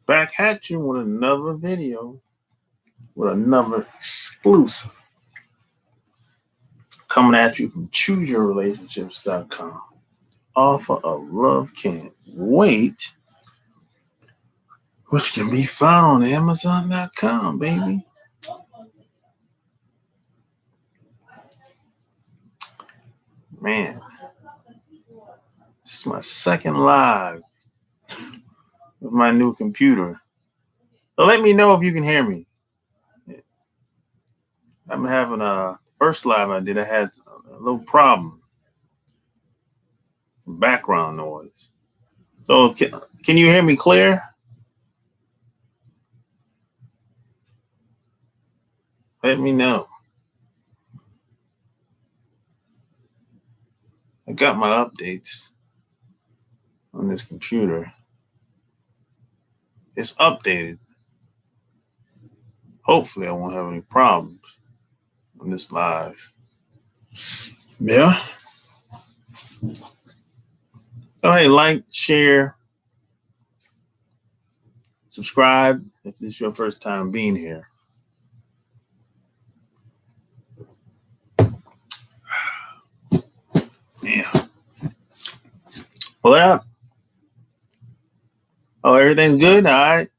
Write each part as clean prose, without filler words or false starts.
back at you with another video, with another exclusive. Coming at you from ChooseYourRelationships.com. Offer of love can't wait, which can be found on Amazon.com, baby. Man, this is my second live with my new computer. So let me know if you can hear me. I'm having a first live I did. I had a little problem, some background noise. So can you hear me clear? Let me know. I got my updates on this computer. It's updated. Hopefully I won't have any problems on this live. Yeah. Go ahead, like, share, subscribe if this is your first time being here. Yeah. What up? Oh, everything's good? All right.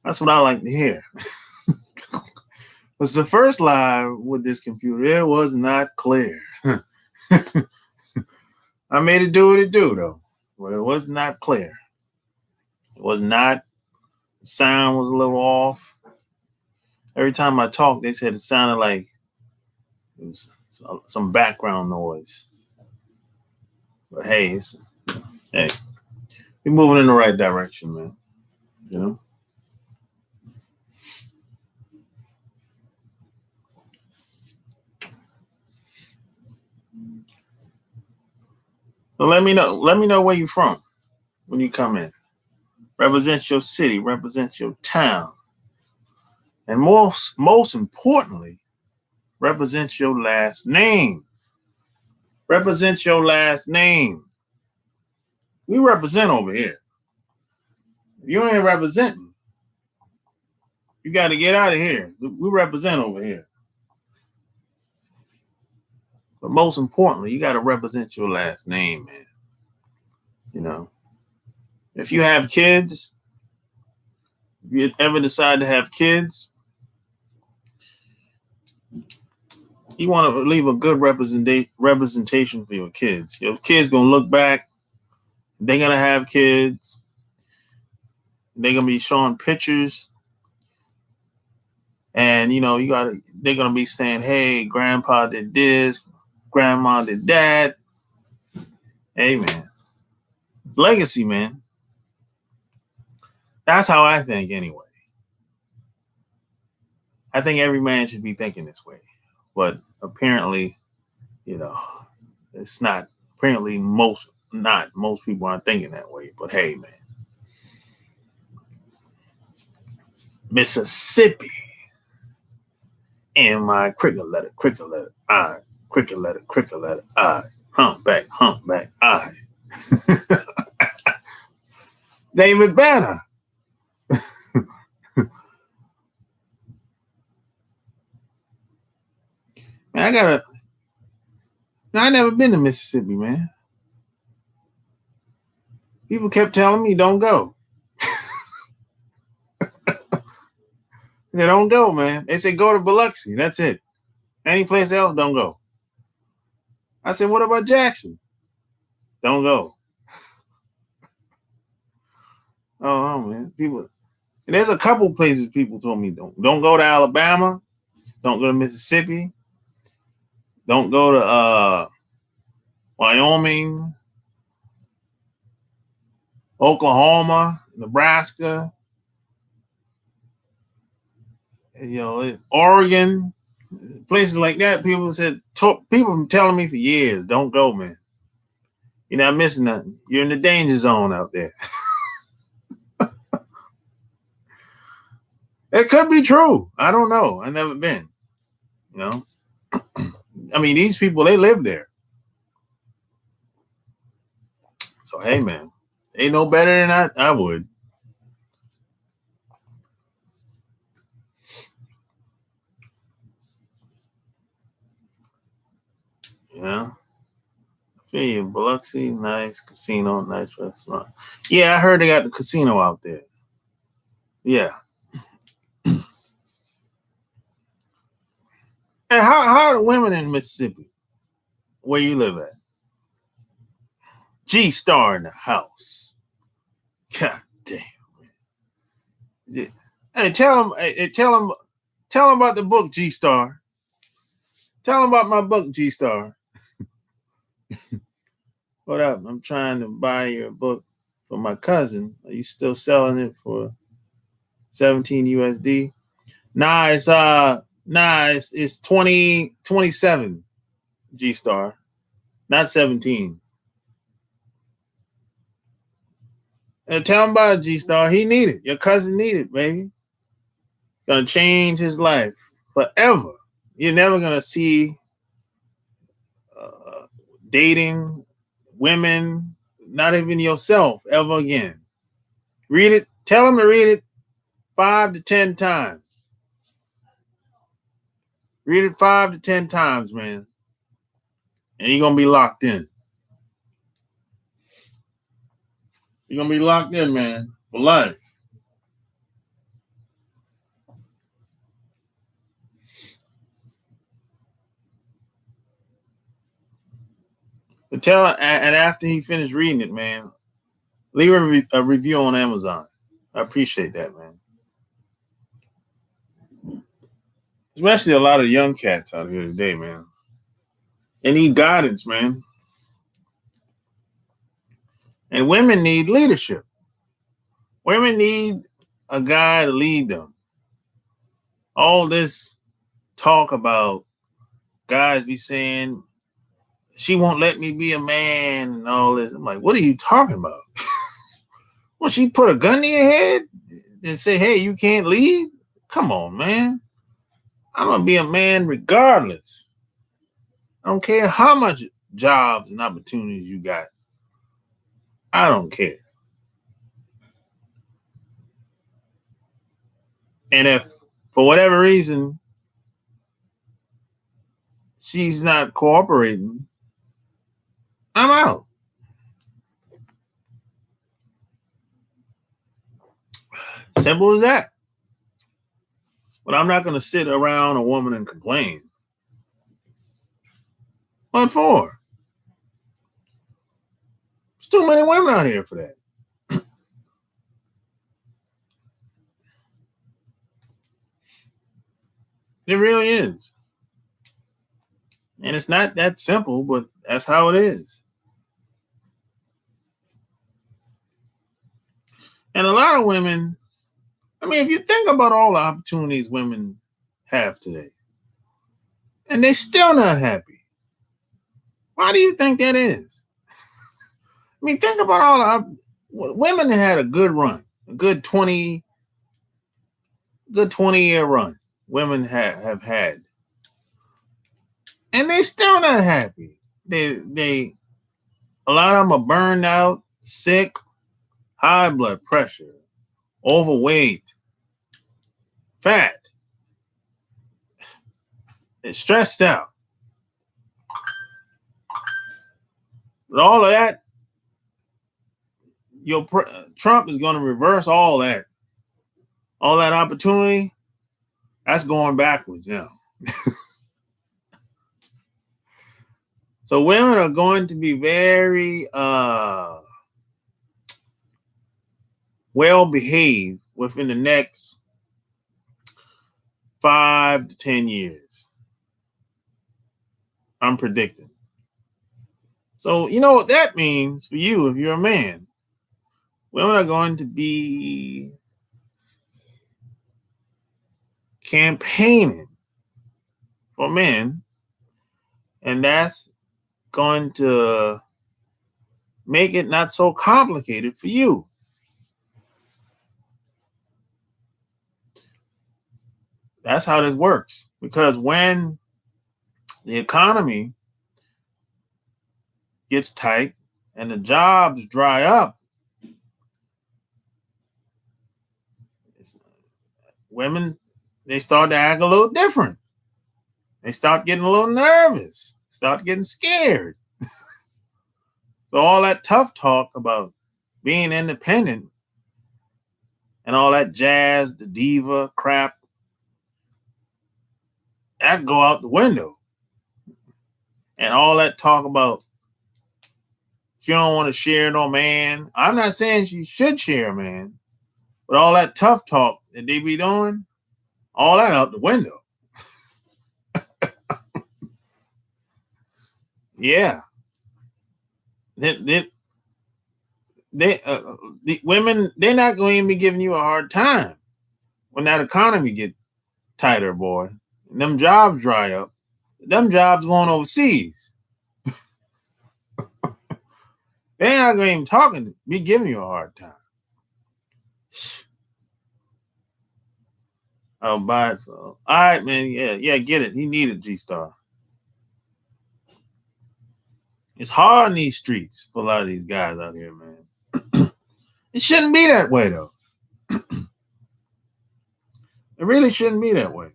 That's what I like to hear. Was the first live with this computer. It was not clear. I made it do what it do, though. But it was not clear. It was not. The sound was a little off. Every time I talked, they said it sounded like it was some background noise. But hey, we're moving in the right direction, man. You know? So let me know where you're from when you come in. Represent your city, represent your town. And most importantly, represent your last name. Represent your last name. We represent over here. If you ain't representing, you got to get out of here. We represent over here. But most importantly, you got to represent your last name, man. You know, if you have kids, if you ever decide to have kids, you want to leave a good representation for your kids. Your kids going to look back. They're going to have kids. They're going to be showing pictures. And, you know, they're going to be saying, hey, grandpa did this. Grandma did that. Hey, man. It's legacy, man. That's how I think anyway. I think every man should be thinking this way. But apparently, you know, it's not. Apparently, most people aren't thinking that way. But hey, man. Mississippi. And my cricket letter, I. Cricket letter, I. Humpback, I. David Banner. Man, I never been to Mississippi, man. People kept telling me, don't go. They don't go, man. They said, go to Biloxi. That's it. Any place else, don't go. I said, what about Jackson? Don't go. Oh, man. There's a couple places people told me don't go to Alabama. Don't go to Mississippi. Don't go to Wyoming, Oklahoma, Nebraska, you know, Oregon, places like that. People been telling me for years, don't go, man. You're not missing nothing. You're in the danger zone out there. It could be true. I don't know. I've never been. You know, I mean, these people, they live there. So, hey, man, they know better than I would. Yeah. I feel you. Biloxi, nice casino, nice restaurant. Yeah, I heard they got the casino out there. Yeah. And how are the women in Mississippi, where you live at? G Star in the house. God damn. Yeah. Hey, tell them about the book, G Star. Tell them about my book, G Star. What up? I'm trying to buy your book for my cousin. Are you still selling it for 17 USD? Nah, it's 27 G Star, not 17. And tell him about it, G Star. He needed your cousin needed, baby. Gonna change his life forever. You're never gonna see dating women, not even yourself, ever again. Read it. Tell him to read it 5 to 10 times. Read it 5 to 10 times, man. And you're gonna be locked in. You're gonna be locked in, man, for life. But and after he finished reading it, man, leave a review on Amazon. I appreciate that, man. Especially a lot of young cats out here today, man. They need guidance, man. And women need leadership. Women need a guy to lead them. All this talk about guys be saying, she won't let me be a man and all this. I'm like, what are you talking about? Well, she put a gun to your head and say, hey, you can't lead? Come on, man. I'm going to be a man regardless. I don't care how much jobs and opportunities you got. I don't care. And if for whatever reason she's not cooperating, I'm out. Simple as that. But I'm not going to sit around a woman and complain. What for? There's too many women out here for that. It really is. And it's not that simple, but that's how it is. And a lot of women, I mean, if you think about all the opportunities women have today, and they're still not happy, why do you think that is? I mean, think about all the women that had a good run, a good 20-year run. Women have had, and they still not happy. They a lot of them are burned out, sick, high blood pressure, overweight, fat. They're stressed out. But all of that, Trump is going to reverse all that. All that opportunity, that's going backwards now. So women are going to be very well behaved within the next 5 to 10 years. I'm predicting. So you know what that means for you if you're a man. Women are going to be campaigning for men, and that's going to make it not so complicated for you. That's how this works. Because when the economy gets tight and the jobs dry up, women, they start to act a little different. They start getting a little nervous. start getting scared. So all that tough talk about being independent and all that jazz, the diva crap, that go out the window. And all that talk about she don't want to share no man. I'm not saying she should share a man, but all that tough talk that they be doing, all that out the window. Yeah. The women, they're not going to be giving you a hard time when that economy get tighter, boy. And them jobs dry up. Them jobs going overseas. They're not going to even be giving you a hard time. I'll buy it for. All right, man. Yeah, get it. He needed G-Star. It's hard in these streets for a lot of these guys out here, man. It shouldn't be that way, though. It really shouldn't be that way.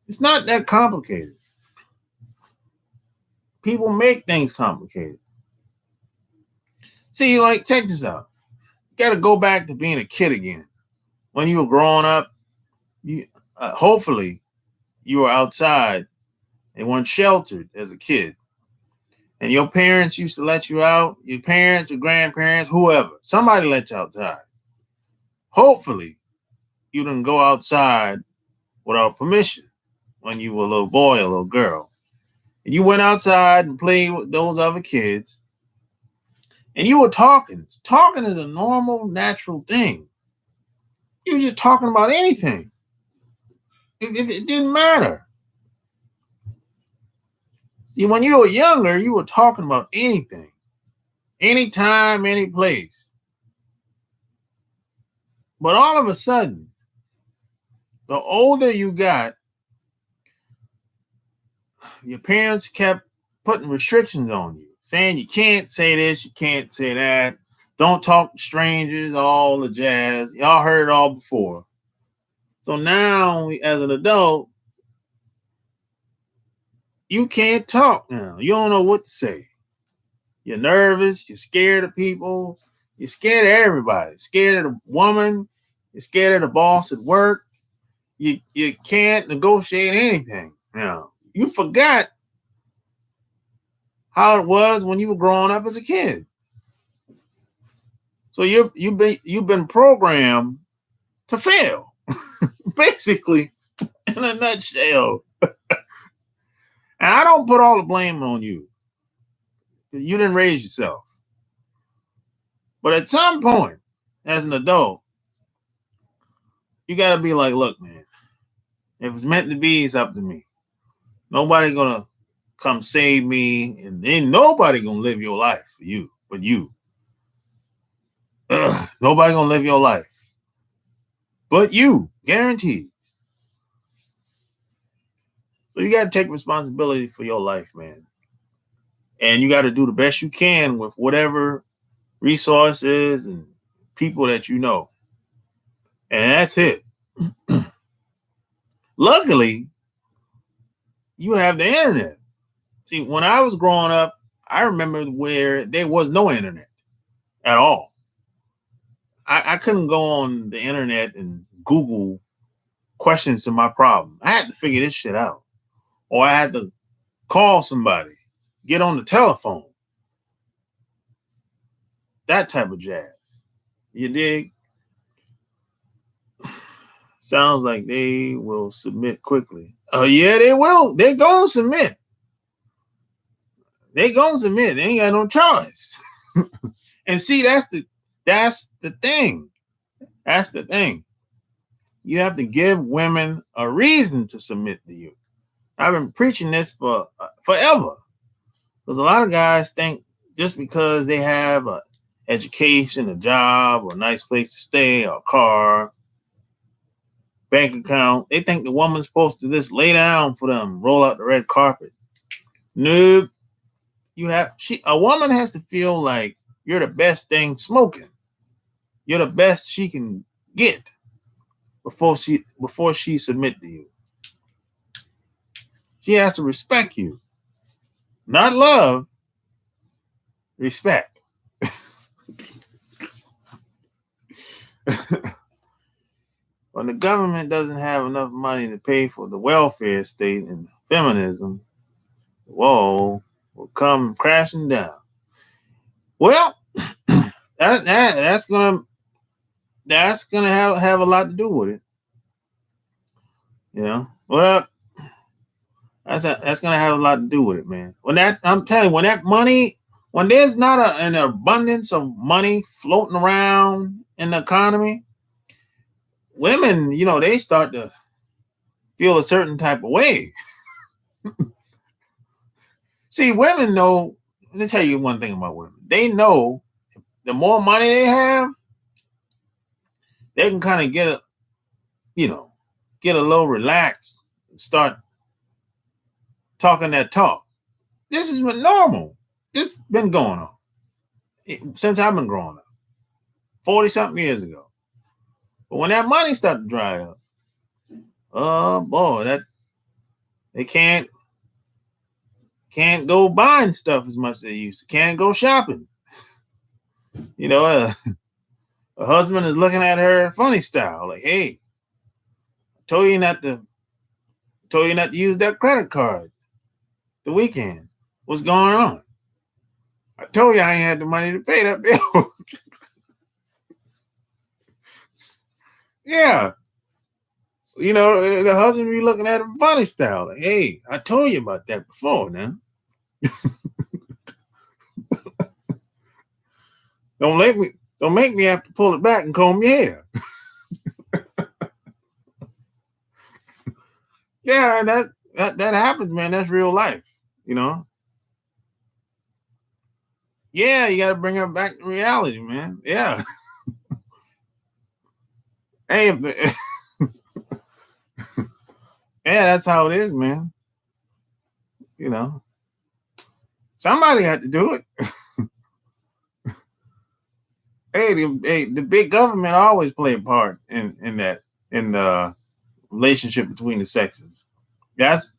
It's not that complicated. People make things complicated. See, like, check this out. You got to go back to being a kid again. When you were growing up, you hopefully you were outside and weren't sheltered as a kid. And your parents used to let you out, your parents, your grandparents, whoever. Somebody let you outside. Hopefully, you didn't go outside without permission when you were a little boy or a little girl. And you went outside and played with those other kids. And you were talking. Talking is a normal, natural thing. You were just talking about anything. It didn't matter. See, when you were younger, you were talking about anything, anytime, any place. But all of a sudden, the older you got, your parents kept putting restrictions on you, saying you can't say this, you can't say that, don't talk to strangers, all the jazz. Y'all heard it all before. So now, as an adult, you can't talk now. You don't know what to say. You're nervous. You're scared of people. You're scared of everybody. Scared of the woman. You're scared of the boss at work. You can't negotiate anything now. You forgot how it was when you were growing up as a kid. So you've been programmed to fail, basically, in a nutshell. And I don't put all the blame on you. You didn't raise yourself. But at some point, as an adult, you got to be like, look, man, if it's meant to be, it's up to me. Nobody going to come save me, and ain't nobody going to live your life for you, but you. Nobody going to live your life. But you, guaranteed. So you got to take responsibility for your life, man. And you got to do the best you can with whatever resources and people that you know. And that's it. Luckily, you have the internet. See, when I was growing up, I remember where there was no internet at all. I couldn't go on the internet and Google questions to my problem. I had to figure this shit out. Or I had to call somebody, get on the telephone. That type of jazz. You dig? Sounds like they will submit quickly. Oh, yeah, they will. They're going to submit. They ain't got no choice. And see, that's the thing. That's the thing. You have to give women a reason to submit to you. I've been preaching this for forever. Because a lot of guys think just because they have an education, a job, or a nice place to stay, or a car, bank account, they think the woman's supposed to just lay down for them, roll out the red carpet. Nope. A woman has to feel like you're the best thing smoking. You're the best she can get before she submit to you. She has to respect you. not love, respect. When the government doesn't have enough money to pay for the welfare state and feminism, the wall will come crashing down. Well, that's gonna have a lot to do with it. You know, well, that's gonna have a lot to do with it, man. I'm telling you, when there's not an abundance of money floating around in the economy, women, they start to feel a certain type of way. See, women know. Let me tell you one thing about women. They know the more money they have, they can kind of get a little relaxed and start talking that talk. This is normal. It's been going on since I've been growing up, 40-something years ago. But when that money started to dry up, oh boy, that they can't go buying stuff as much as they used to. Can't go shopping. A husband is looking at her funny style, like, "Hey, I told you not to use that credit card the weekend. What's going on? I told you I ain't had the money to pay that bill." Yeah. The husband be looking at him funny style, like, "Hey, I told you about that before now." Don't make me have to pull it back and comb your hair. Yeah, that happens, man. That's real life, Yeah, you got to bring her back to reality, man. Yeah. Hey, yeah, that's how it is, man. Somebody had to do it. Hey, the big government always play a part in the relationship between the sexes. That's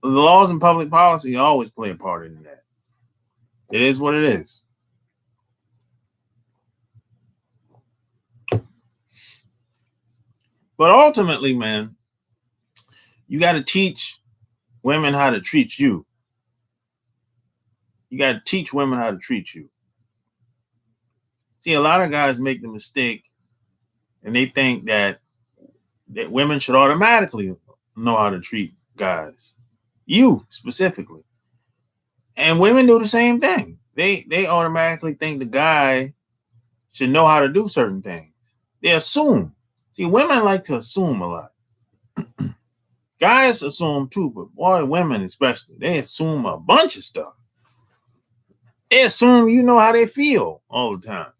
the laws and public policy always play a part in that. It is what it is. But ultimately, man, you got to teach women how to treat you. You got to teach women how to treat you. See, a lot of guys make the mistake and they think that women should automatically know how to treat guys. You specifically. And women do the same thing. They automatically think the guy should know how to do certain things. They assume. See, women like to assume a lot. Guys assume too, but boy, women especially, they assume a bunch of stuff. They assume you know how they feel all the time.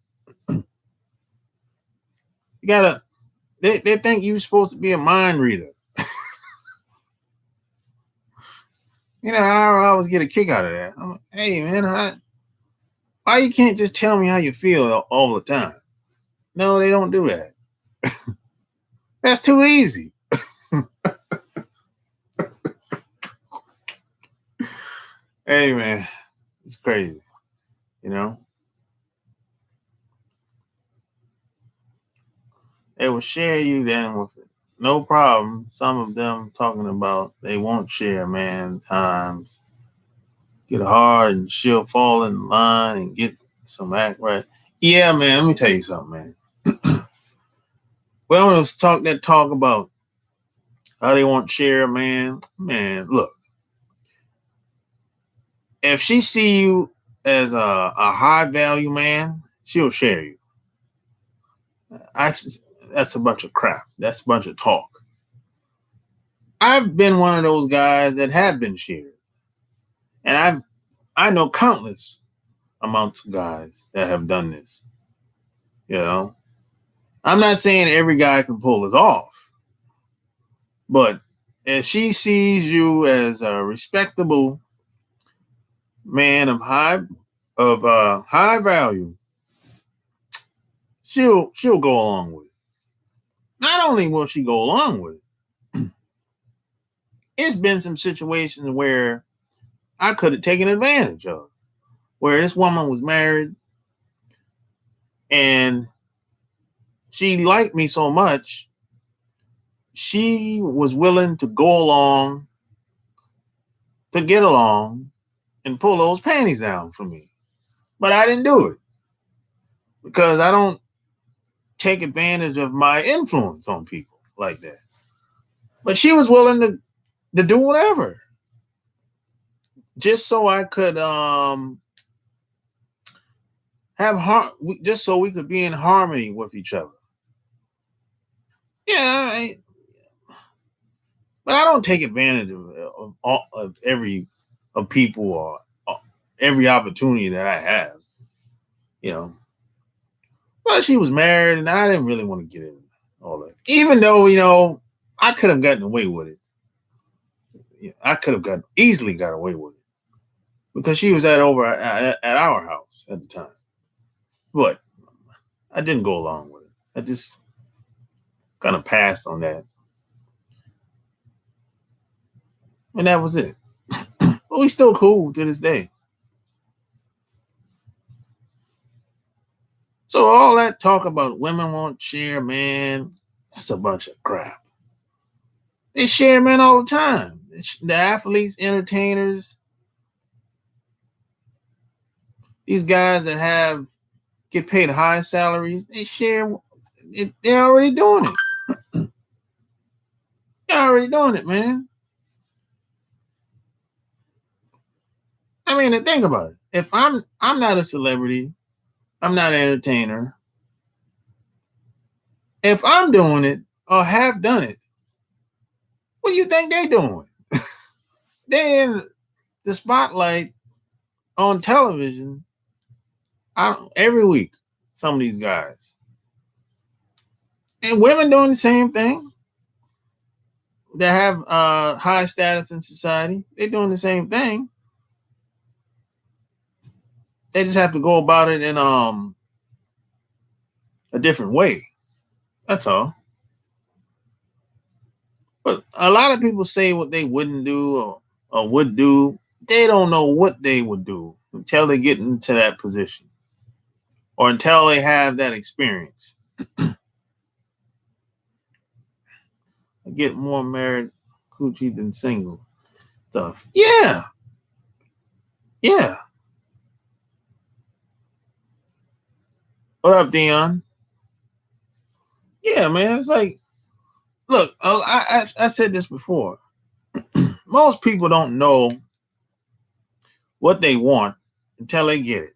They think you're supposed to be a mind reader. I always get a kick out of that. I'm like, hey, man, why you can't just tell me how you feel all the time? No, they don't do that. That's too easy. Hey, man, it's crazy, They will share you then with it. No problem. Some of them talking about they won't share, man, times. Get hard and she'll fall in line and get some act right. Yeah, man, let me tell you something, man. Well, let's talk about how they won't share, man. Man, look. If she see you as a high value man, she'll share you. That's a bunch of crap. That's a bunch of talk. I've been one of those guys that have been shared. And I know countless amounts of guys that have done this. I'm not saying every guy can pull it off. But if she sees you as a respectable man of high value, she'll go along with it. Not only will she go along with it, it's been some situations where I could have taken advantage of. Where this woman was married and she liked me so much, she was willing to go along to get along and pull those panties down for me. But I didn't do it because I don't take advantage of my influence on people like that. But she was willing to do whatever just so I could just so we could be in harmony with each other. Yeah, but I don't take advantage of people or every opportunity that I have, you know. But she was married, and I didn't really want to get in all that. Even though, I could have gotten away with it. I could have easily got away with it because she was at our house at the time. But I didn't go along with it. I just kind of passed on that. And that was it. But we still cool to this day. So all that talk about women won't share, man, that's a bunch of crap. They share men all the time. The athletes, entertainers, these guys that get paid high salaries, they share. They're already doing it. They're already doing it, man. I mean, think about it. If I'm not a celebrity, I'm not an entertainer. If I'm doing it or have done it, what do you think they're doing? They're in the spotlight on television every week. Some of these guys. And women doing the same thing. That have high status in society. They're doing the same thing. They just have to go about it in a different way. That's all. But a lot of people say what they wouldn't do or would do. They don't know what they would do until they get into that position or until they have that experience. I get more married coochie than single stuff. Yeah. Yeah. What up, Dion? Yeah, man. It's like, look, I said this before. Most people don't know what they want until they get it.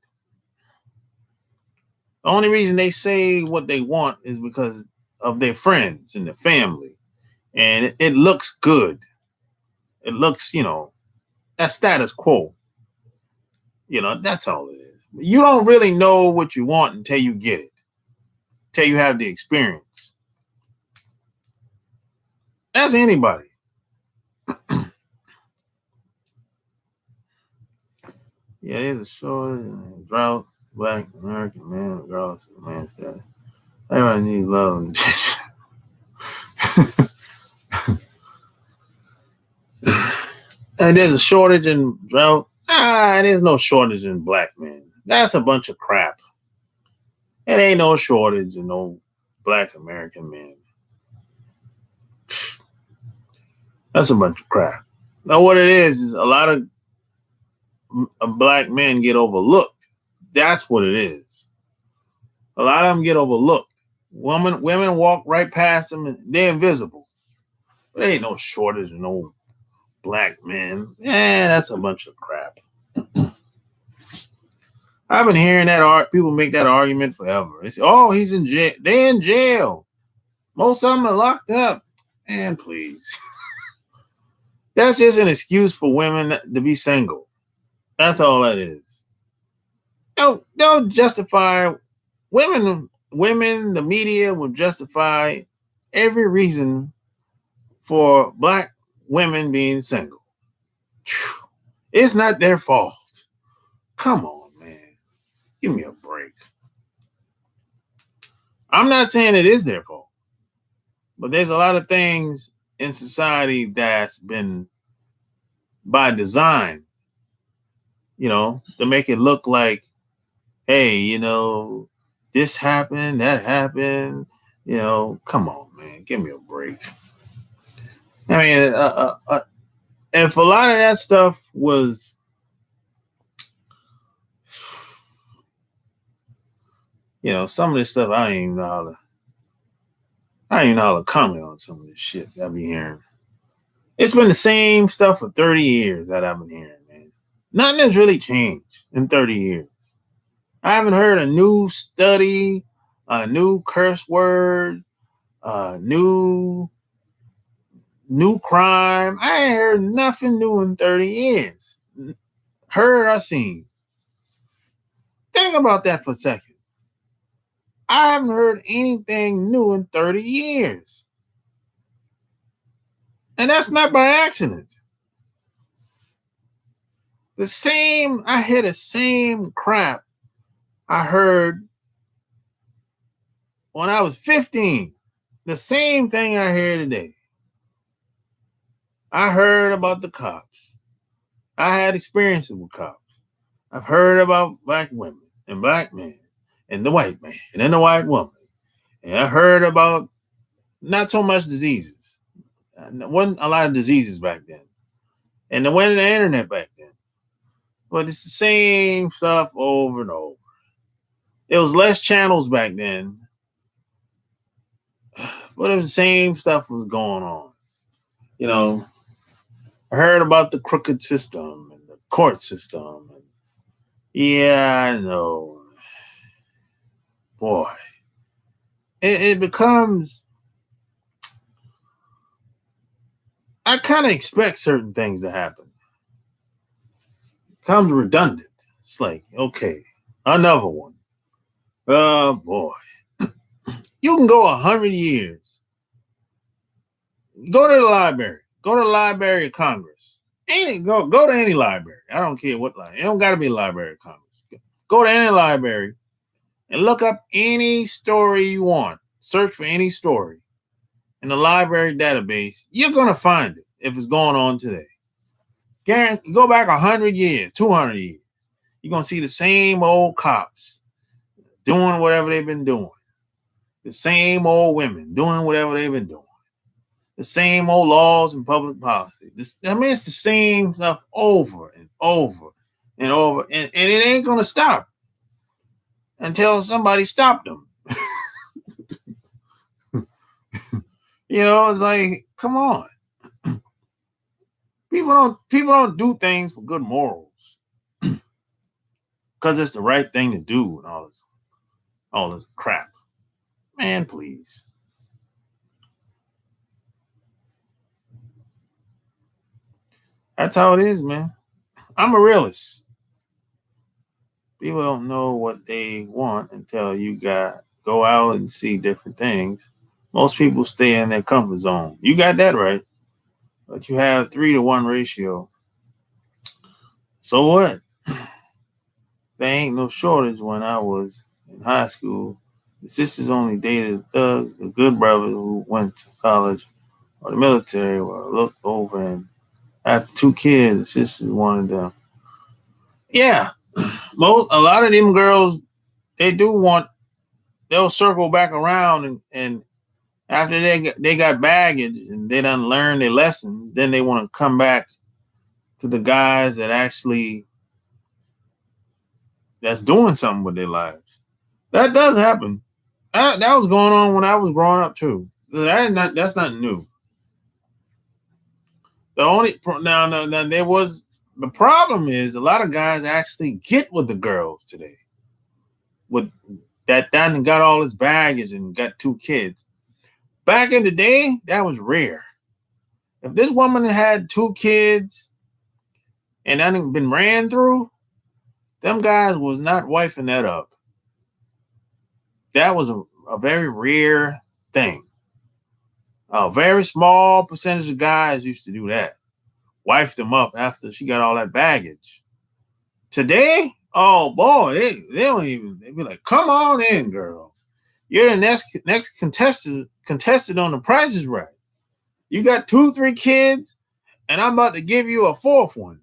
The only reason they say what they want is because of their friends and their family. And it looks good. It looks, that's status quo. That's all it is. You don't really know what you want until you get it. Until you have the experience. That's anybody. Yeah, there's a shortage and drought. Black American man, regardless of the man's status. Everybody needs love and attention. And there's a shortage in drought. There's no shortage in black men. That's a bunch of crap. It ain't no shortage in no black American men. That's a bunch of crap. Now, what it is a lot of black men get overlooked. That's what it is. A lot of them get overlooked. Women walk right past them and they're invisible. There ain't no shortage of no black men. That's a bunch of crap. I've been hearing that people make that argument forever. They say, "Oh, he's in jail. They're in jail. Most of them are locked up." And please, that's just an excuse for women to be single. That's all that is. They'll justify women. The media will justify every reason for black women being single. It's not their fault. Come on, man. Give me a break. I'm not saying it is their fault, but there's a lot of things in society that's been by design to make it look like, hey, this happened, that happened. Come on, man, give me a break. I mean, if a lot of that stuff was, some of this stuff, I don't even know how to comment on some of this shit I be hearing. It's been the same stuff for 30 years that I've been hearing, man. Nothing has really changed in 30 years. I haven't heard a new study, a new curse word, new crime. I ain't heard nothing new in 30 years. Heard or seen. Think about that for a second. I haven't heard anything new in 30 years. And that's not by accident. I hear the same crap I heard when I was 15. The same thing I hear today. I heard about the cops. I had experiences with cops. I've heard about black women and black men and the white man and then the white woman. And I heard about not so much diseases. There wasn't a lot of diseases back then. And there wasn't the internet back then. But it's the same stuff over and over. There was less channels back then. But it was the same stuff was going on. I heard about the crooked system and the court system. And yeah, I know. Boy. It becomes... I kind of expect certain things to happen. It becomes redundant. It's like, okay, another one. Oh, boy. You can go 100 years. Go to the library. Go to the Library of Congress. Go to any library. I don't care what library. It don't got to be the Library of Congress. Go to any library and look up any story you want. Search for any story in the library database. You're going to find it if it's going on today. Go back 100 years, 200 years. You're going to see the same old cops doing whatever they've been doing. The same old women doing whatever they've been doing. The same old laws and public policy. It's the same stuff over and over and over. And it ain't going to stop until somebody stopped them. It's like, come on. People don't do things for good morals. Because it's the right thing to do and all this crap. Man, please. That's how it is, man. I'm a realist. People don't know what they want until you go out and see different things. Most people stay in their comfort zone. You got that right. But you have 3-to-1 ratio. So what? There ain't no shortage when I was in high school. The sisters only dated thugs. The good brothers who went to college or the military were looked over, and after 2 kids, the sisters wanted them. Yeah, a lot of them girls, they'll circle back around and after they got baggage and they done learned their lessons, then they want to come back to the guys that's doing something with their lives. That does happen. That was going on when I was growing up too. That's not new. The problem is a lot of guys actually get with the girls today. With that done got all his baggage and got 2 kids. Back in the day, that was rare. If this woman had 2 kids and that had been ran through, them guys was not wifing that up. That was a very rare thing. A very small percentage of guys used to do that. Wife them up after she got all that baggage. Today, oh boy, they don't even, they be like, come on in, girl. You're the next contested on The Price is Right. You got 2-3 kids, and I'm about to give you a 4th one.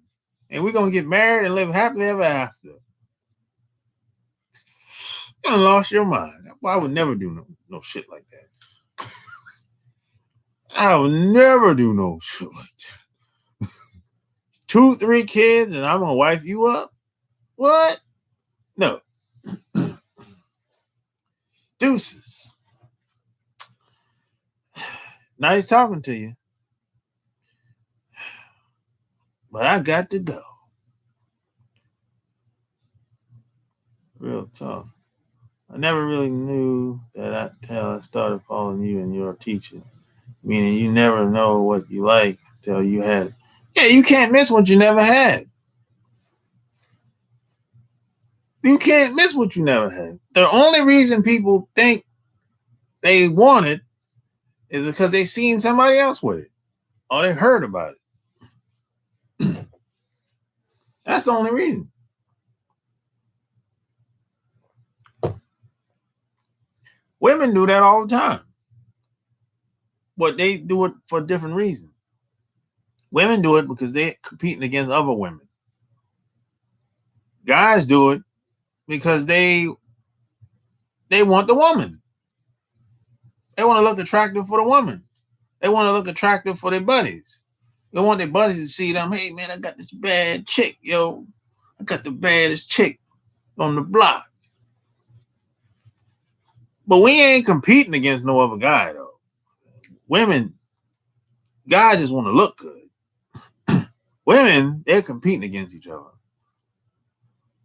and we're gonna get married and live happily ever after. You done lost your mind. I would never do no shit like that. I would never do no shit like that. 2, 3 kids, and I'm gonna wife you up? What? No. Deuces. Nice talking to you. But I got to go. Real talk. I never really knew that until I started following you and your teaching. Meaning you never know what you like until you had it. Yeah, you can't miss what you never had. You can't miss what you never had. The only reason people think they want it is because they seen somebody else with it or they heard about it. That's the only reason. Women do that all the time. But they do it for different reasons. Women do it because they're competing against other women. Guys do it because they want the woman. They want to look attractive for the woman. They want to look attractive for their buddies. They want their buddies to see them. Hey, man, I got this bad chick, yo. I got the baddest chick on the block. But we ain't competing against no other guy, though. Women, guys just want to look good. Women, they're competing against each other.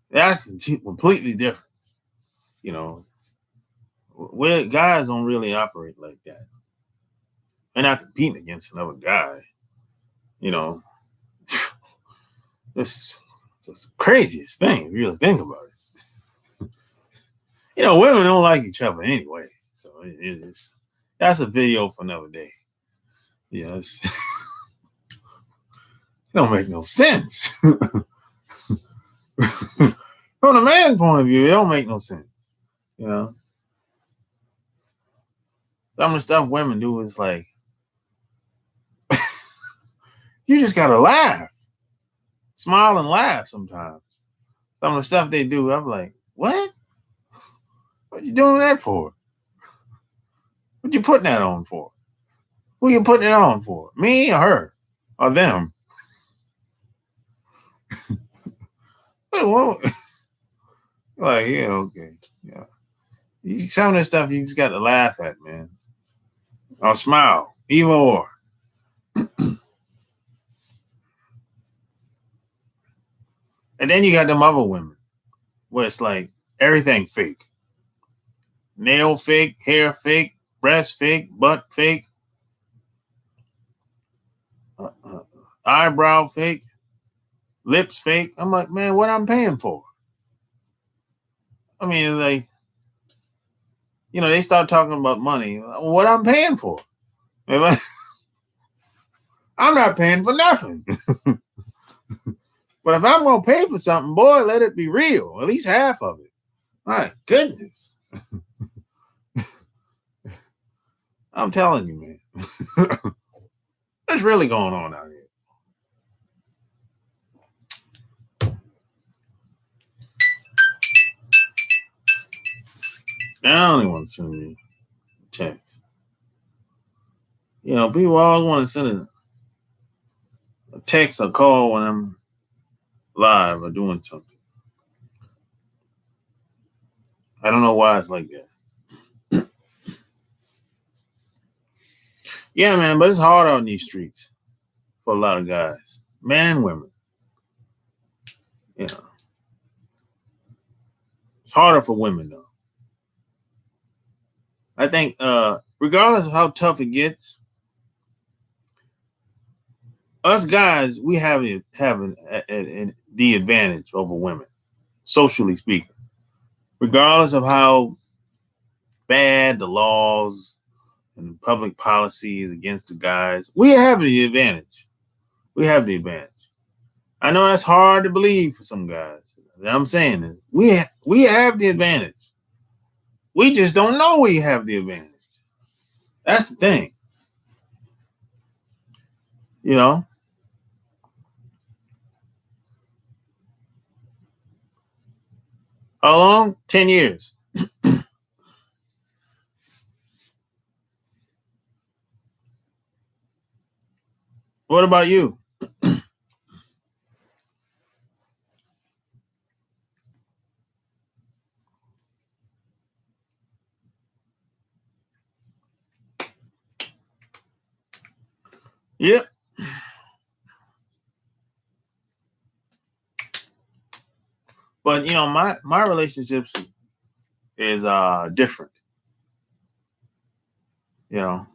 That's completely different. You know, guys don't really operate like that. They're not competing against another guy. You know, this is just the craziest thing if you really think about it. You know, women don't like each other anyway. So that's a video for another day. Yes. It don't make no sense. From the man's point of view, it don't make no sense. You know? Some of the stuff women do is like, you just gotta laugh. Smile and laugh sometimes. Some of the stuff they do, I'm like, what? What you doing that for? What you putting that on for? Who you putting it on for? Me or her? Or them? Like, yeah, okay. Yeah. Some of this stuff you just got to laugh at, man. Or smile. Either or. And then you got them other women where it's like everything fake. Nail fake, hair fake, breast fake, butt fake, eyebrow fake, lips fake. I'm like, man, what I'm paying for? I mean, like, you know, they start talking about money. What I'm paying for? I'm not paying for nothing. But if I'm going to pay for something, boy, let it be real. At least half of it. My goodness. I'm telling you, man. What's really going on out here? I don't even want to send me a text. You know, people always want to send a text or call when I'm live or doing something. I don't know why it's like that. Yeah, man, but it's hard on these streets for a lot of guys, men and women. You know, it's harder for women though. I think, regardless of how tough it gets, us guys, we have the advantage over women, socially speaking. Regardless of how bad the laws and public policies against the guys, we have the advantage. We have the advantage. I know that's hard to believe for some guys. I'm saying that we have the advantage. We just don't know we have the advantage. That's the thing. You know? How long? 10 years. What about you? Yep. But my relationships is different. You know,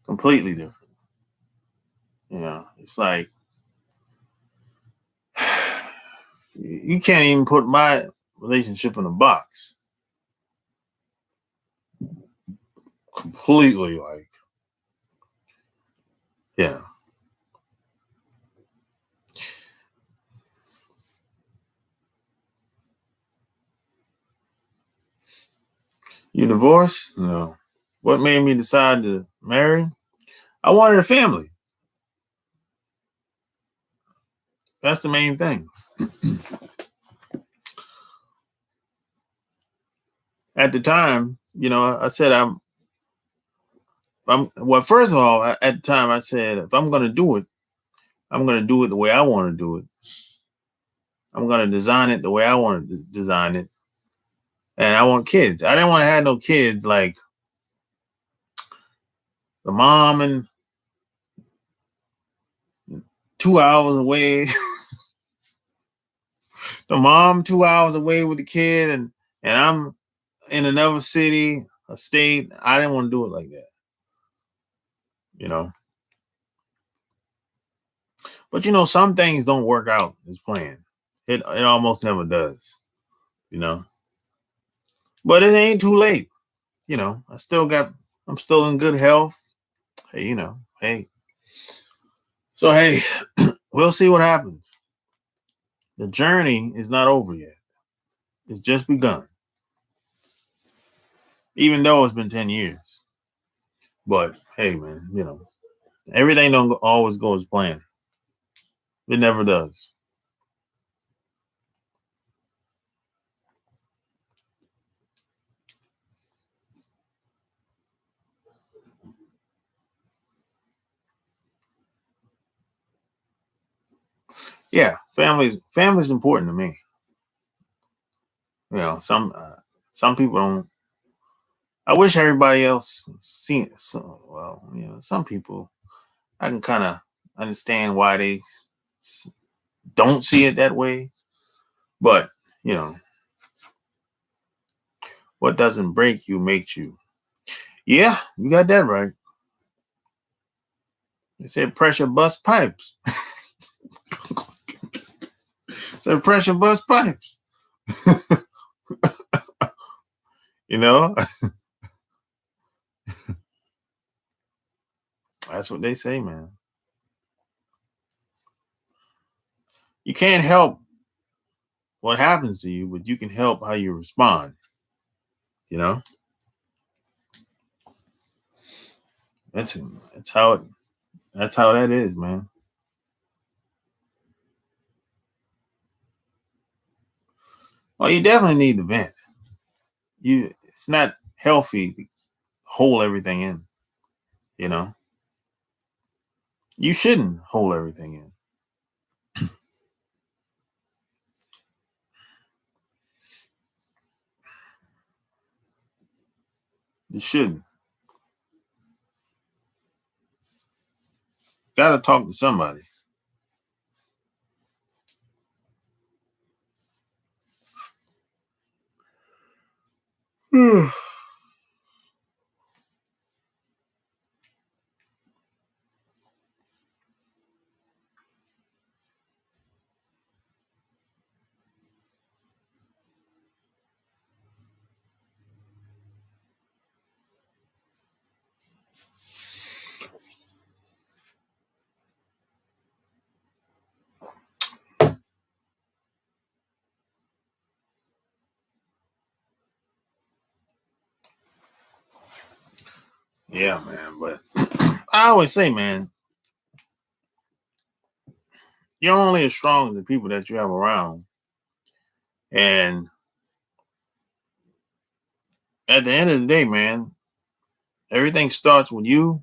completely different. It's like you can't even put my relationship in a box. Completely, like, yeah. You divorced? No. What made me decide to marry? I wanted a family. That's the main thing. At the time, I said well, first of all, at the time I said, if I'm going to do it, I'm going to do it the way I want to do it. I'm going to design it the way I want to design it. And I want kids. I didn't want to have no kids like the mom and 2 hours away. The mom 2 hours away with the kid, and I'm in another city, a state. I didn't want to do it like that. You know. But some things don't work out as planned. It almost never does. You know. But it ain't too late. I'm still in good health. Hey, hey. So hey, we'll see what happens. The journey is not over yet. It's just begun. Even though it's been 10 years. But hey, man, everything don't always go as planned. It never does. Yeah, family's important to me. Some people don't. I wish everybody else seen it. So, well, some people I can kind of understand why they don't see it that way. But you know, what doesn't break you makes you. Yeah, you got that right. They said pressure bust pipes. Said pressure bust pipes. you know, that's what they say, man. You can't help what happens to you, but you can help how you respond. You know, that's that's how it that's how that is, man. Well, you definitely need to vent. It's not healthy to hold everything in. You know, you shouldn't hold everything in. You shouldn't. Got to talk to somebody. Yeah, man. But I always say, man, you're only as strong as the people that you have around. And at the end of the day, man, everything starts with you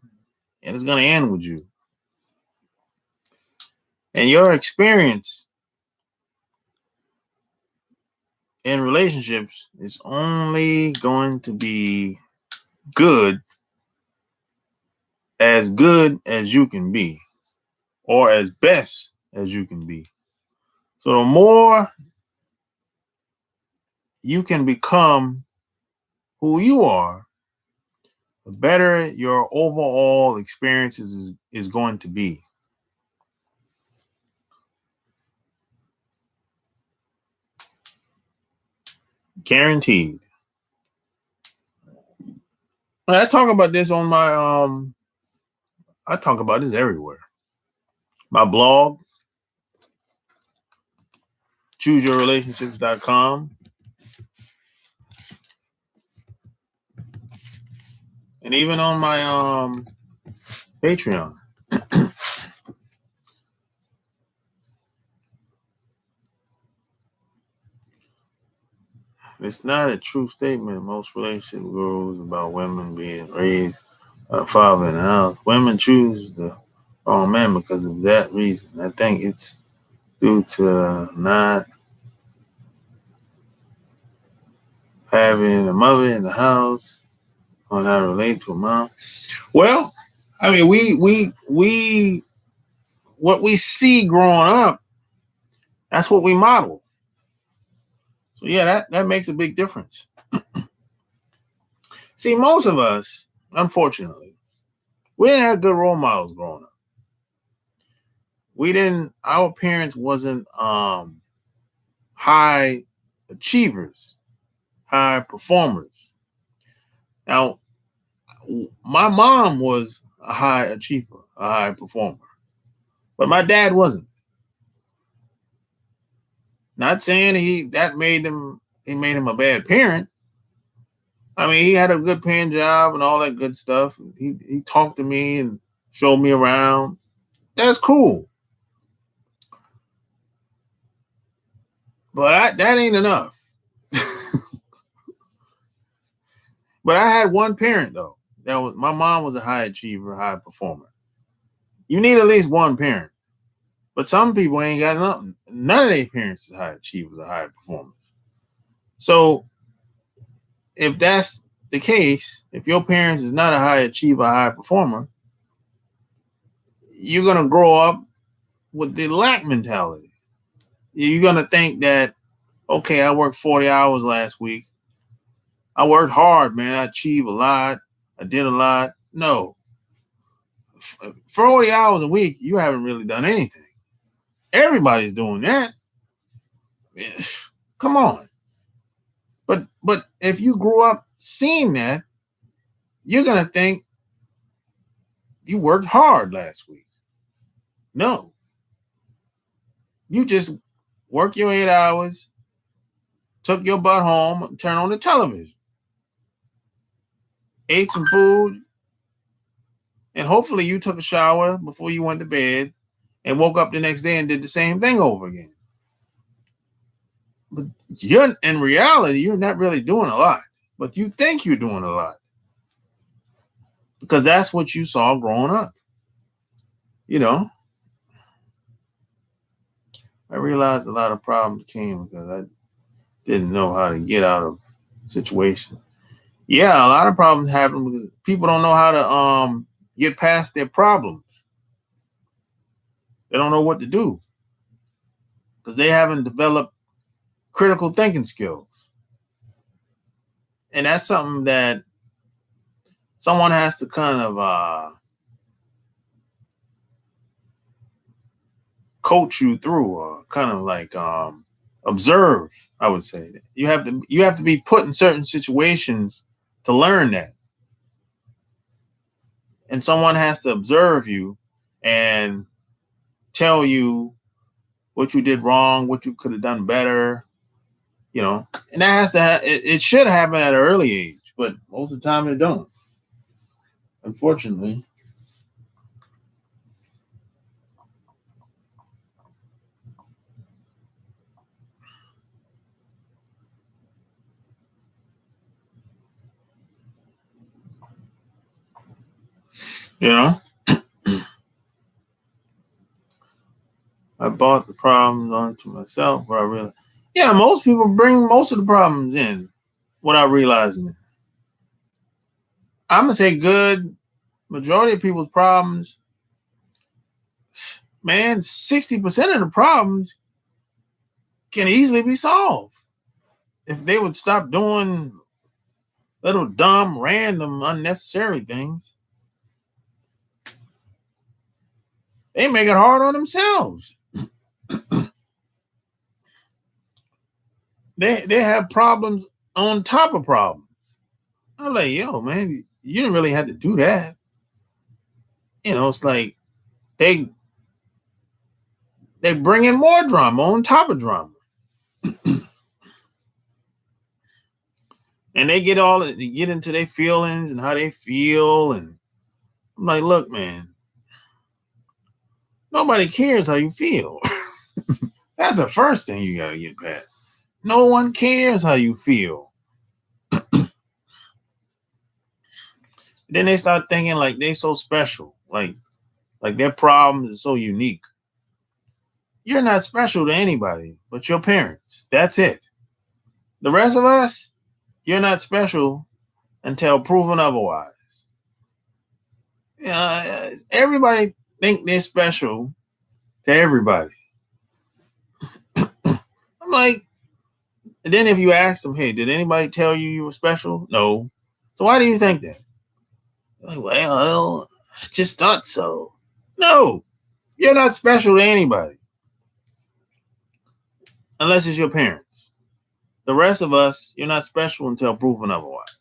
and it's going to end with you. And your experience in relationships is only going to be good as you can be, or as best as you can be. So the more you can become who you are, the better your overall experiences is going to be. Guaranteed. I talk about this on my I talk about this everywhere. My blog, chooseyourrelationships.com, and even on my Patreon. It's not a true statement. Most relationship gurus about women being raised by a father in the house. Women choose the wrong man because of that reason. I think it's due to not having a mother in the house or how to relate to a mom. Well, I mean, we what we see growing up, that's what we model. So yeah, that makes a big difference. See, most of us, unfortunately, we didn't have good role models growing up. We didn't. Our parents wasn't high achievers, high performers. Now, my mom was a high achiever, a high performer, but my dad wasn't. Not saying that made him he made him a bad parent. I mean, he had a good paying job and all that good stuff. He talked to me and showed me around. That's cool. But that ain't enough. But I had one parent though. That was my mom was a high achiever, high performer. You need at least one parent. But some people ain't got nothing. None of their parents is high achievers or high performers. So if that's the case, if your parents is not a high achiever, high performer, you're gonna grow up with the lack mentality. You're gonna think that, okay, I worked 40 hours last week. I worked hard, man. I achieved a lot. I did a lot. No. 40 hours a week, you haven't really done anything. Everybody's doing that. Come on. But if you grew up seeing that, you're gonna think you worked hard last week. No. You just work your 8 hours, took your butt home, and turned on the television, ate some food, and hopefully you took a shower before you went to bed and woke up the next day and did the same thing over again. But you're in reality, you're not really doing a lot, but you think you're doing a lot because that's what you saw growing up. You know, I realized a lot of problems came because I didn't know how to get out of situations. Yeah, a lot of problems happen because people don't know how to get past their problems. They don't know what to do because they haven't developed critical thinking skills. And that's something that someone has to kind of coach you through, or kind of like observe. I would say that you have to be put in certain situations to learn that, and someone has to observe you and tell you what you did wrong, what you could have done better. And that has to it should happen at an early age, but most of the time it don't, unfortunately. You know, I brought the problems onto myself where I realized, yeah, most people bring most of the problems in without realizing it. I'm gonna say good majority of people's problems, man, 60% of the problems can easily be solved if they would stop doing little dumb, random, unnecessary things. They make it hard on themselves. They have problems on top of problems. I'm like, yo, man, you didn't really have to do that. It's like they they bring in more drama on top of drama. And they get into their feelings and how they feel. And I'm like, look, man, nobody cares how you feel. That's the first thing you gotta get past. No one cares how you feel. Then they start thinking like they so special, like their problems is so unique. You're not special to anybody but your parents. That's it. The rest of us, you're not special until proven otherwise. Everybody think they're special to everybody. I'm like, and then if you ask them, hey, did anybody tell you were special? No. So why do you think that? Like, well, I just thought so. No, you're not special to anybody unless it's your parents. The rest of us, you're not special until proven otherwise.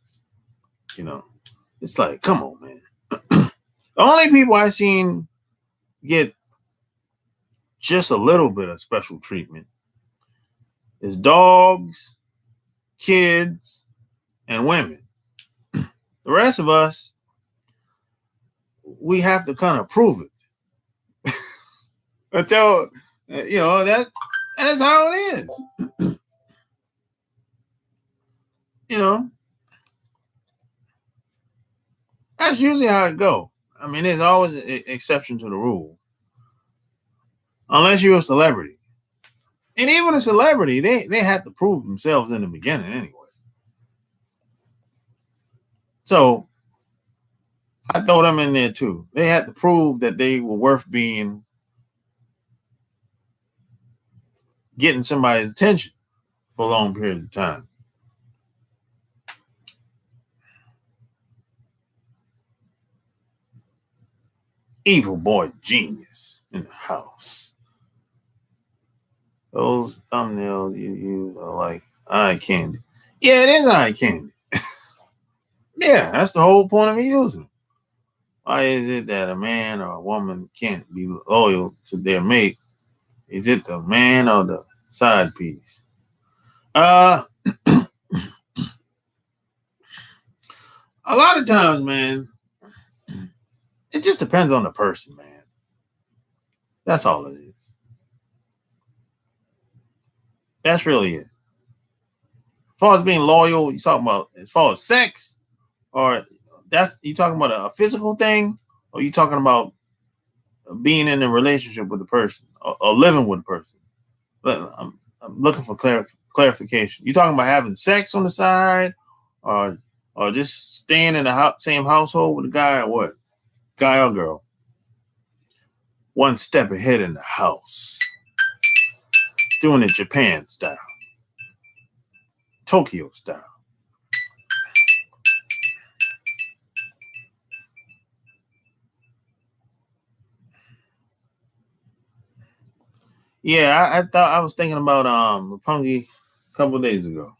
It's like, come on, man. The only people I've seen get just a little bit of special treatment is dogs, kids, and women. The rest of us, we have to kind of prove it until that's how it is. That's usually how it go. I mean, there's always an exception to the rule, unless you're a celebrity. And even a celebrity, they have to prove themselves in the beginning anyway. So I throw them in there too. They had to prove that they were worth getting somebody's attention for a long period of time. Evil boy genius in the house. Those thumbnails you use are like eye candy. Yeah, it is eye candy. Yeah, that's the whole point of me using it. Why is it that a man or a woman can't be loyal to their mate? Is it the man or the side piece? A lot of times, man, it just depends on the person, man. That's all it is. That's really it. As far as being loyal, you talking about as far as sex, or you talking about a physical thing, or you talking about being in a relationship with a person or living with a person? But I'm looking for clarification. You talking about having sex on the side, or just staying in the same household with a guy, or what? Guy or girl? One step ahead in the house, doing it Japan style, Tokyo style. Yeah, I thought I was thinking about Roppongi a couple of days ago.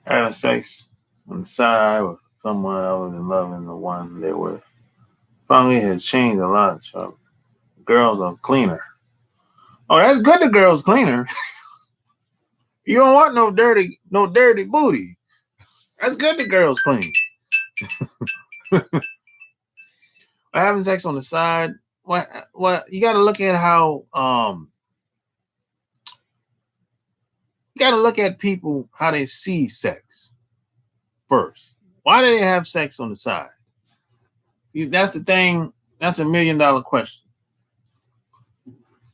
Having sex on on the side with someone other than loving the one they were. Family has changed a lot, Chuck. Girls are cleaner. Oh, that's good. The girls cleaner. You don't want no dirty booty. That's good. The girls clean. Having sex on the side. What you got to look at how you got to look at people how they see sex first. Why do they have sex on the side? That's the thing. That's $1 million question.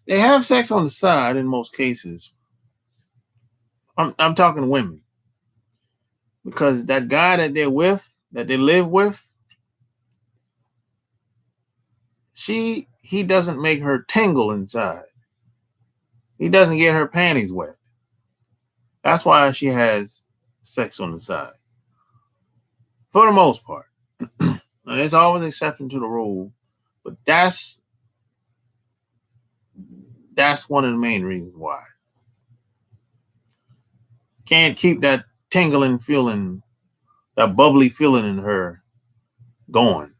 They have sex on the side in most cases. I'm talking to women, because that guy that they're with, that they live with, he doesn't make her tingle inside. He doesn't get her panties wet. That's why she has sex on the side. For the most part. And there's always an exception to the rule, but that's one of the main reasons why. Can't keep that tingling feeling, that bubbly feeling in her going.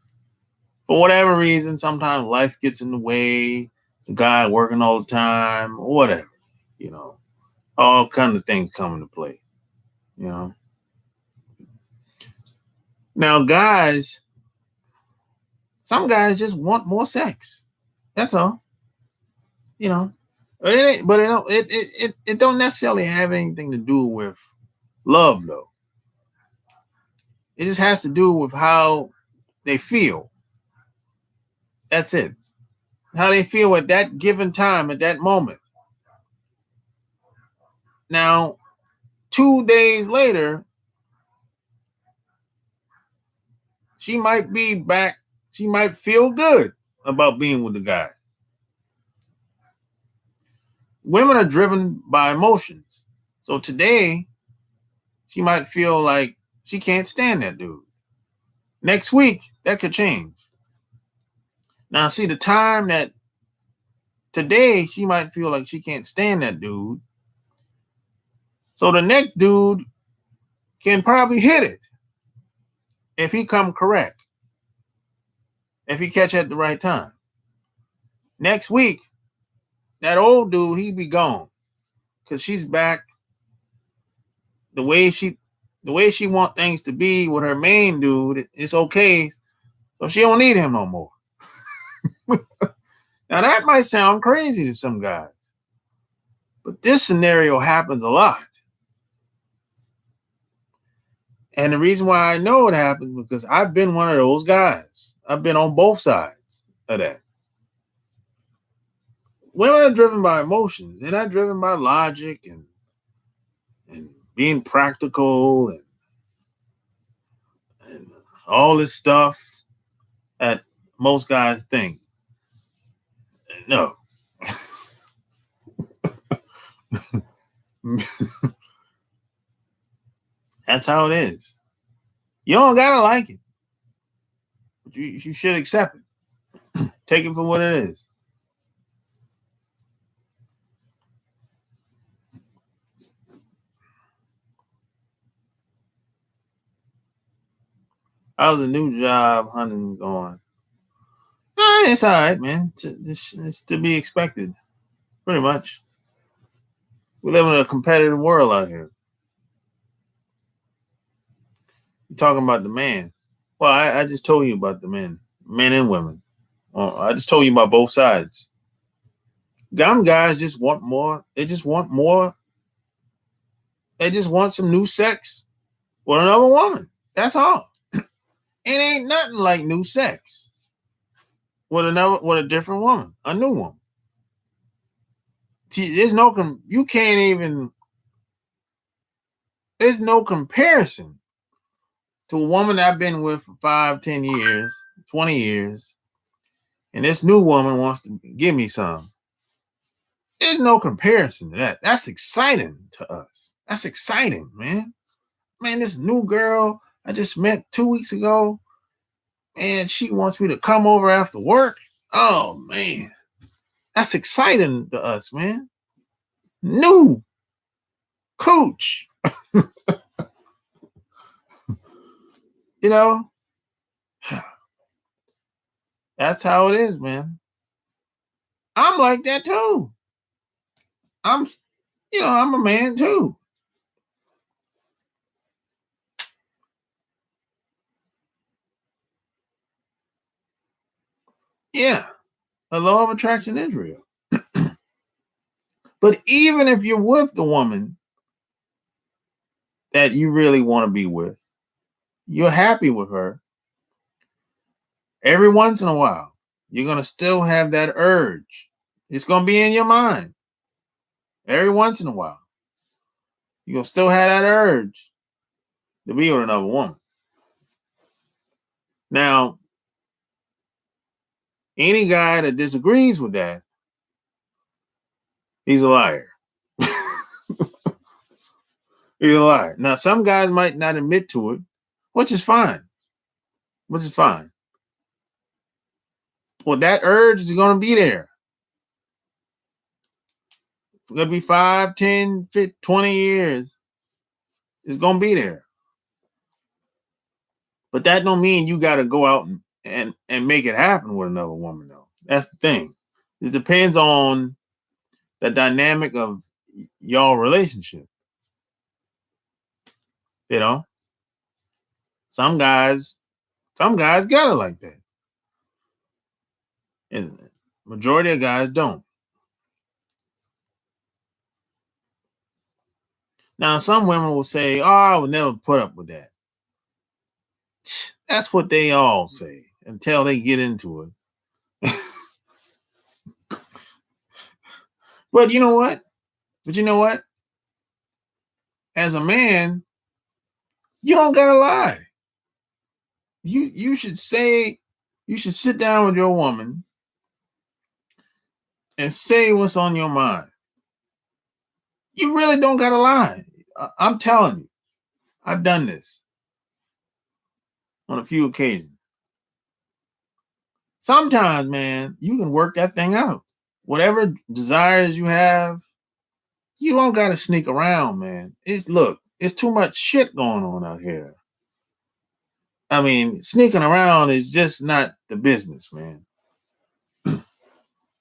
For whatever reason, sometimes life gets in the way, the guy working all the time, or whatever, all kinds of things come into play, Now, guys, some guys just want more sex. That's all. But it don't necessarily have anything to do with love, though. It just has to do with how they feel. That's it. How they feel at that given time, at that moment. Now, 2 days later, she might be back. She might feel good about being with the guy. Women are driven by emotions. So today, she might feel like she can't stand that dude. Next week, that could change. Now, see, the time that today, she might feel like she can't stand that dude. So the next dude can probably hit it if he come correct. If he catch at the right time. Next week, that old dude, he be gone. Because she's back the way she want things to be with her main dude. It's okay. So she don't need him no more. Now that might sound crazy to some guys. But this scenario happens a lot. And the reason why I know it happens because I've been one of those guys. I've been on both sides of that. Women are driven by emotions. They're not driven by logic and being practical and all this stuff that most guys think. No. That's how it is. You don't gotta like it. But you should accept it. Take it for what it is. How's a new job hunting going? It's all right, man. It's to be expected. Pretty much. We live in a competitive world out here. You're talking about the man. Well, I just told you about the men and women. I just told you about both sides. Some guys just want more. They just want more. They just want some new sex with another woman. That's all. It ain't nothing like new sex with a different woman, a new woman. There's no comparison to a woman I've been with for 5, 10 years, 20 years, and this new woman wants to give me some. There's no comparison to that. That's exciting to us. That's exciting, man. Man, this new girl I just met 2 weeks ago, and she wants me to come over after work. Oh, man. That's exciting to us, man. New coach. You know, that's how it is, man. I'm like that too. I'm, I'm a man too. Yeah, the law of attraction is real. But even if you're with the woman that you really want to be with, you're happy with her, every once in a while, you're going to still have that urge. It's going to be in your mind. Every once in a while, you're going to still have that urge to be with another woman. Now, any guy that disagrees with that, he's a liar. He's a liar. Now, some guys might not admit to it, which is fine. Well, that urge is going to be there. It's going to be 5, 10, 15, 20 years. It's going to be there. But that don't mean you got to go out and make it happen with another woman, though. That's the thing. It depends on the dynamic of y'all relationship. You know, some guys got it like that, and majority of guys don't. Now, some women will say, "Oh, I would never put up with that." That's what they all say until they get into it. But you know what? As a man, you don't gotta lie. You should sit down with your woman and say what's on your mind. You really don't gotta lie. I'm telling you, I've done this on a few occasions. Sometimes, man, you can work that thing out. Whatever desires you have, you don't gotta sneak around, man. It's too much shit going on out here. I mean, sneaking around is just not the business, man.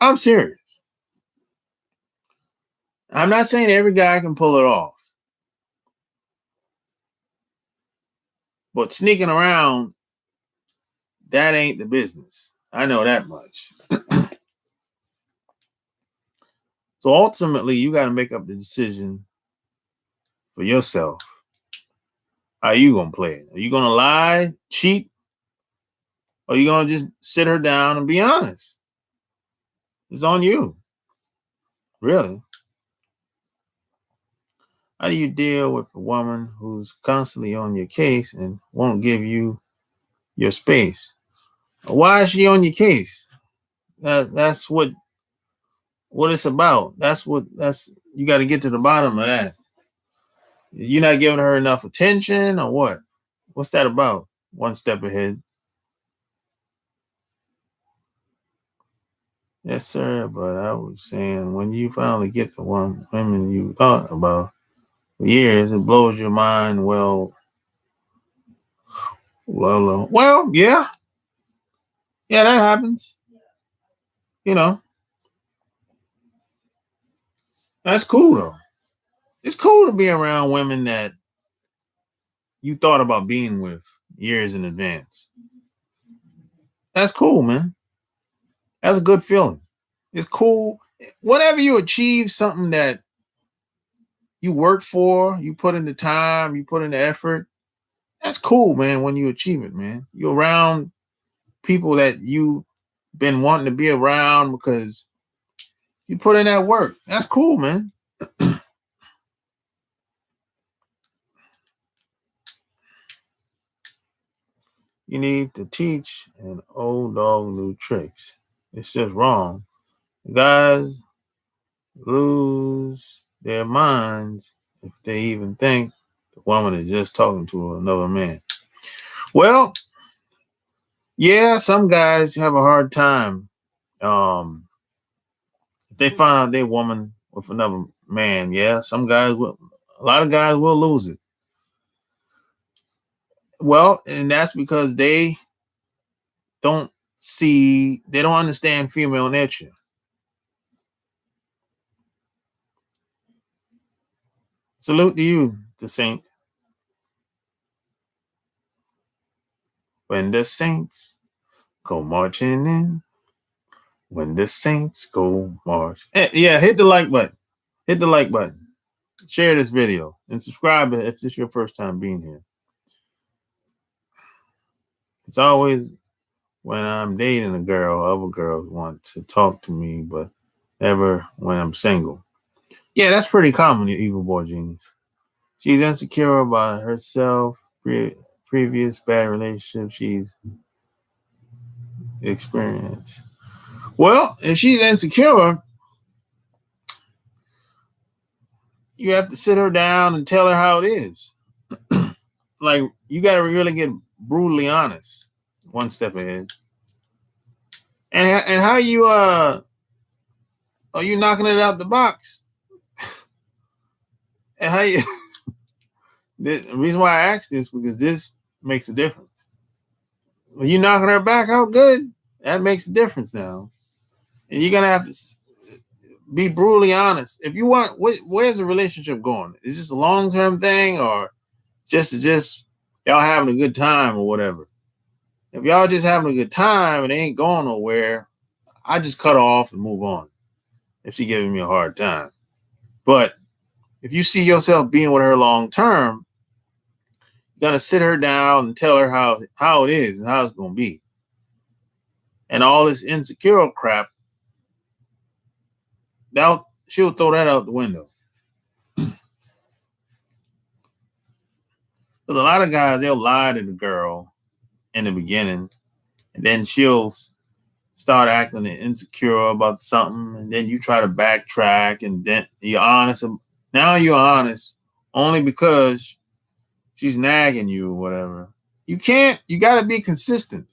I'm serious. I'm not saying every guy can pull it off, but sneaking around, that ain't the business. I know that much. So ultimately, you got to make up the decision for yourself. How you gonna play it? Are you gonna lie, cheat, or are you gonna just sit her down and be honest? It's on you, really. How do you deal with a woman who's constantly on your case and won't give you your space? Why is she on your case? That's what it's about. That's you got to get to the bottom of that. You're not giving her enough attention, or what? What's that about? One step ahead. Yes, sir. But I was saying, when you finally get the women you thought about for years, it blows your mind. Yeah, that happens. You know, that's cool though. It's cool to be around women that you thought about being with years in advance. That's cool, man. That's a good feeling. It's cool. Whenever you achieve something that you worked for, you put in the time, you put in the effort. That's cool, man. When you achieve it, man, you're around people that you been wanting to be around because you put in that work. That's cool, man. You need to teach an old dog new tricks. It's just wrong. Guys lose their minds if they even think the woman is just talking to another man. Well, yeah, some guys have a hard time. If they find out they're woman with another man, yeah, a lot of guys will lose it. Well, and that's because they don't understand female nature. Salute to you, the saint. When the saints go marching in, when the saints go march. Yeah, hit the like button. Hit the like button. Share this video and subscribe if this is your first time being here. It's always when I'm dating a girl, other girls want to talk to me, but never when I'm single. Yeah, that's pretty common, Evil Boy Genius. She's insecure about herself, previous bad relationship she's experienced. Well, if she's insecure, you have to sit her down and tell her how it is. Like, you got to really get brutally honest. One step ahead. And how you are you knocking it out the box? And how you the reason why I asked this because this makes a difference. When you knocking her back out good, that makes a difference now. And you're gonna have to be brutally honest. If you want, where's the relationship going? Is this a long-term thing or just y'all having a good time or whatever? If y'all just having a good time and they ain't going nowhere, I just cut off and move on. If she giving me a hard time. But if you see yourself being with her long term, you're gonna sit her down and tell her how it is and how it's gonna be. And all this insecure crap, she'll throw that out the window. Because a lot of guys, they'll lie to the girl in the beginning, and then she'll start acting insecure about something, and then you try to backtrack, and then you're honest. Now you're honest only because she's nagging you or whatever. You got to be consistent.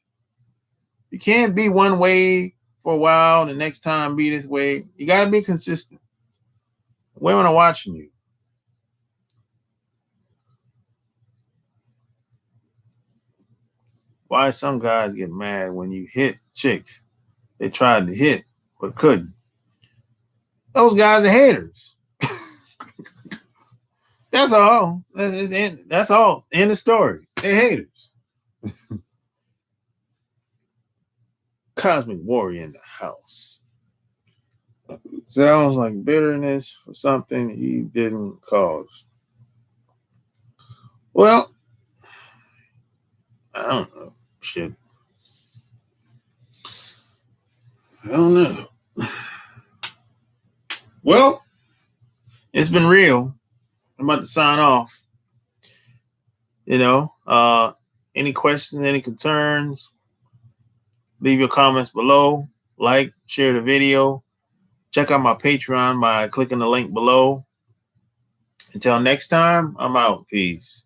You can't be one way for a while, the next time be this way. You got to be consistent. Women are watching you. Why some guys get mad when you hit chicks they tried to hit but couldn't? Those guys are haters. That's all. That's all. End of story. They're haters. Cosmic warrior in the house. Sounds like bitterness for something he didn't cause. Well, I don't know. Shit. I don't know. Well, it's been real. I'm about to sign off. Any questions, any concerns, leave your comments below. Like, share the video. Check out my Patreon by clicking the link below. Until next time, I'm out. Peace.